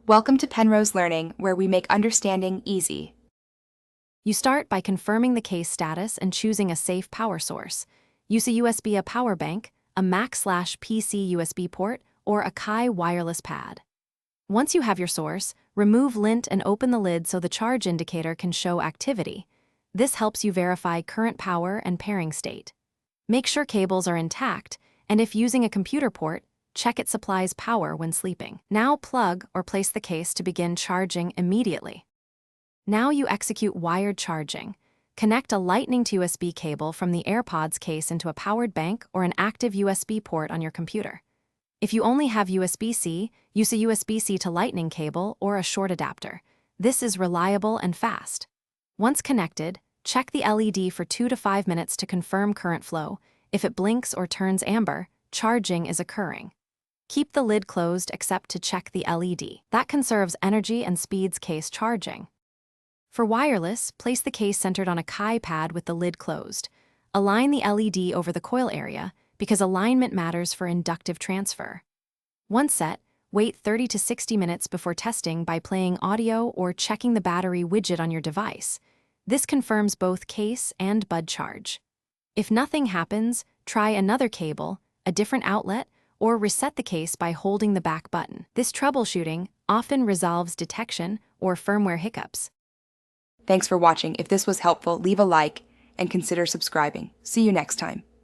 Welcome to Penrose Learning, where we make understanding easy. You start by confirming the case status and choosing a safe power source. Use a USB power bank, a Mac/PC USB port, or a Qi wireless pad. Once you have your source, remove lint and open the lid so the charge indicator can show activity. This helps you verify current power and pairing state. Make sure cables are intact, and if using a computer port, check it supplies power when sleeping. Now plug or place the case to begin charging immediately. Now you execute wired charging. Connect a Lightning to USB cable from the AirPods case into a powered bank or an active USB port on your computer. If you only have USB-C, use a USB-C to Lightning cable or a short adapter. This is reliable and fast. Once connected, check the LED for 2 to 5 minutes to confirm current flow. If it blinks or turns amber, charging is occurring. Keep the lid closed except to check the LED. That conserves energy and speeds case charging. For wireless, place the case centered on a Qi pad with the lid closed. Align the LED over the coil area because alignment matters for inductive transfer. Once set, wait 30 to 60 minutes before testing by playing audio or checking the battery widget on your device. This confirms both case and bud charge. If nothing happens, try another cable, a different outlet, or reset the case by holding the back button. This troubleshooting often resolves detection or firmware hiccups. Thanks for watching. If this was helpful, leave a like and consider subscribing. See you next time.